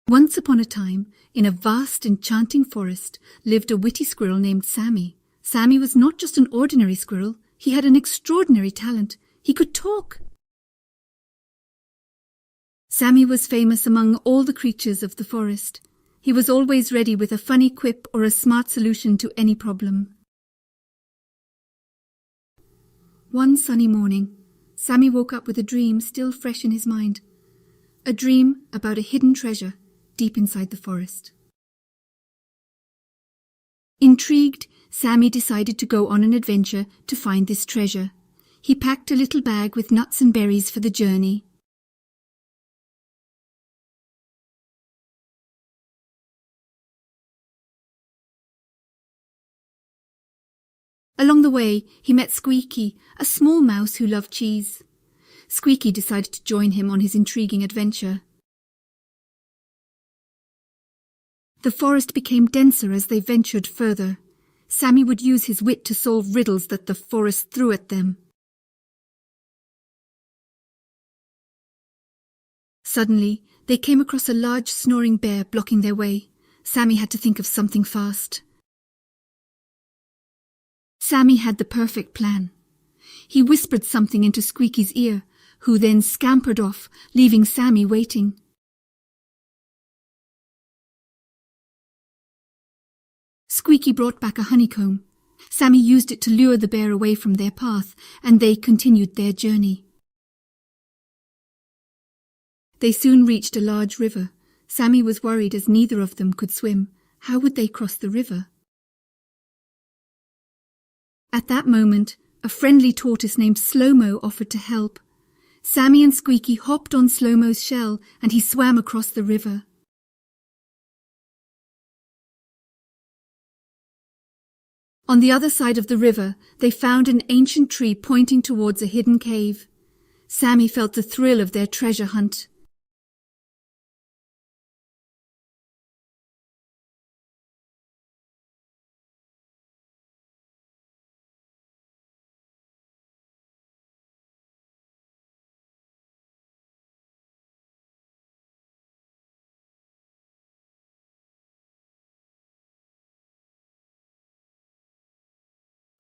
Once upon a time, in a vast enchanting forest, lived a witty squirrel named Sammy. Sammy was not just an ordinary squirrel, he had an extraordinary talent. He could talk. Sammy was famous among all the creatures of the forest. He was always ready with a funny quip or a smart solution to any problem. One sunny morning, Sammy woke up with a dream still fresh in his mind. A dream about a hidden treasure deep inside the forest. Intrigued, Sammy decided to go on an adventure to find this treasure. He packed a little bag with nuts and berries for the journey. Along the way, he met Squeaky, a small mouse who loved cheese. Squeaky decided to join him on his intriguing adventure. The forest became denser as they ventured further. Sammy would use his wit to solve riddles that the forest threw at them. Suddenly, they came across a large snoring bear blocking their way. Sammy had to think of something fast. Sammy had the perfect plan. He whispered something into Squeaky's ear, who then scampered off, leaving Sammy waiting. Squeaky brought back a honeycomb. Sammy used it to lure the bear away from their path, and they continued their journey. They soon reached a large river. Sammy was worried as neither of them could swim. How would they cross the river? At that moment, a friendly tortoise named Slow-Mo offered to help. Sammy and Squeaky hopped on Slow-Mo's shell, and he swam across the river. On the other side of the river, they found an ancient tree pointing towards a hidden cave. Sammy felt the thrill of their treasure hunt.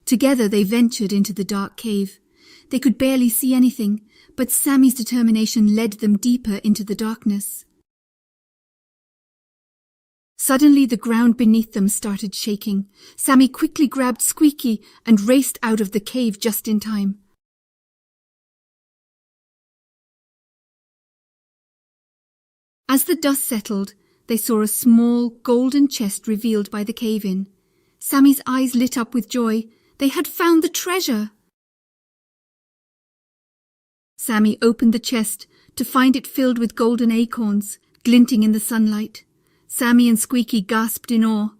Together they ventured into the dark cave. They could barely see anything, but Sammy's determination led them deeper into the darkness. Suddenly the ground beneath them started shaking. Sammy quickly grabbed Squeaky and raced out of the cave just in time. As the dust settled, they saw a small golden chest revealed by the cave-in. Sammy's eyes lit up with joy. They had found the treasure! Sammy opened the chest to find it filled with golden acorns, glinting in the sunlight. Sammy and Squeaky gasped in awe.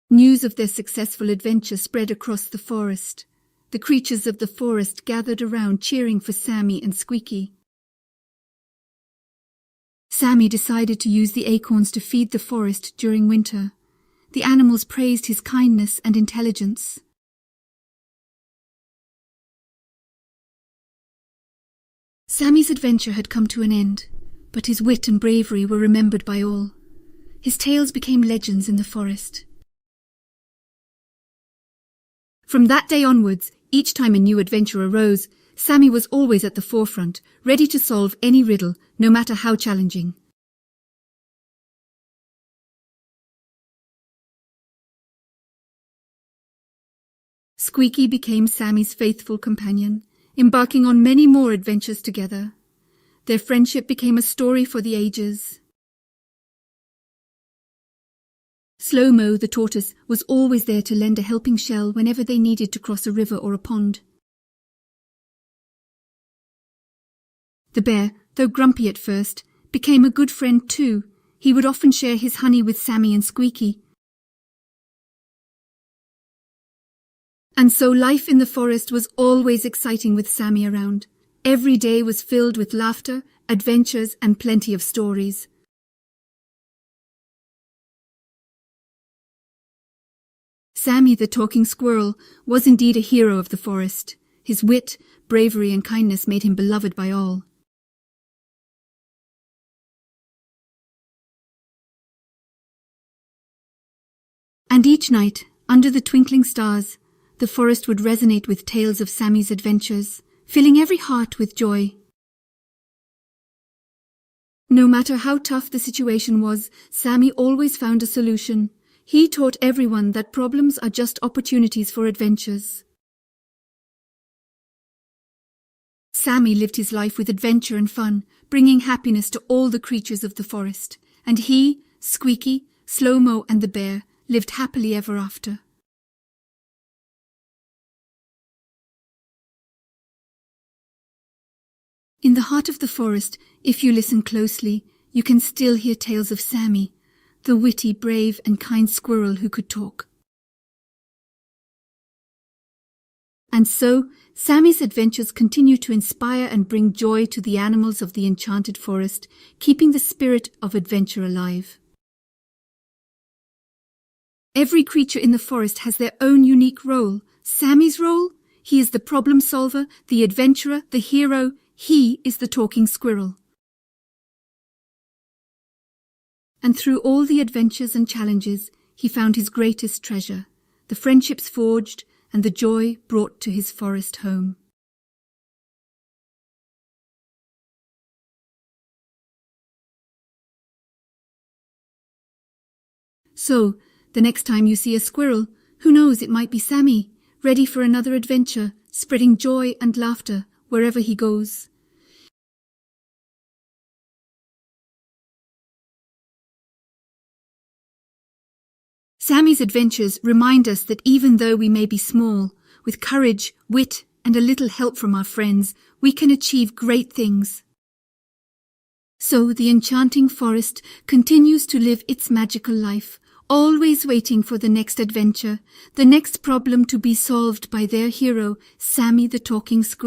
News of their successful adventure spread across the forest. The creatures of the forest gathered around cheering for Sammy and Squeaky. Sammy decided to use the acorns to feed the forest during winter. The animals praised his kindness and intelligence. Sammy's adventure had come to an end, but his wit and bravery were remembered by all. His tales became legends in the forest. From that day onwards, each time a new adventure arose, Sammy was always at the forefront, ready to solve any riddle, no matter how challenging. Squeaky became Sammy's faithful companion, embarking on many more adventures together. Their friendship became a story for the ages. Slow-Mo, the tortoise, was always there to lend a helping shell whenever they needed to cross a river or a pond. The bear, though grumpy at first, became a good friend too. He would often share his honey with Sammy and Squeaky. And so life in the forest was always exciting with Sammy around. Every day was filled with laughter, adventures, and plenty of stories. Sammy the talking squirrel was indeed a hero of the forest. His wit, bravery, and kindness made him beloved by all. And each night, under the twinkling stars, the forest would resonate with tales of Sammy's adventures, filling every heart with joy. No matter how tough the situation was, Sammy always found a solution. He taught everyone that problems are just opportunities for adventures. Sammy lived his life with adventure and fun, bringing happiness to all the creatures of the forest. And he, Squeaky, Slow-Mo and the bear lived happily ever after. In the heart of the forest, if you listen closely, you can still hear tales of Sammy, the witty, brave and kind squirrel who could talk. And so, Sammy's adventures continue to inspire and bring joy to the animals of the enchanted forest, keeping the spirit of adventure alive. Every creature in the forest has their own unique role. Sammy's role? He is the problem solver, the adventurer, the hero. He is the talking squirrel. And through all the adventures and challenges, he found his greatest treasure, the friendships forged and the joy brought to his forest home. So, the next time you see a squirrel, who knows, it might be Sammy, ready for another adventure, spreading joy and laughter wherever he goes. Sammy's adventures remind us that even though we may be small, with courage, wit, and a little help from our friends, we can achieve great things. So the enchanting forest continues to live its magical life, always waiting for the next adventure, the next problem to be solved by their hero, Sammy the talking squirrel.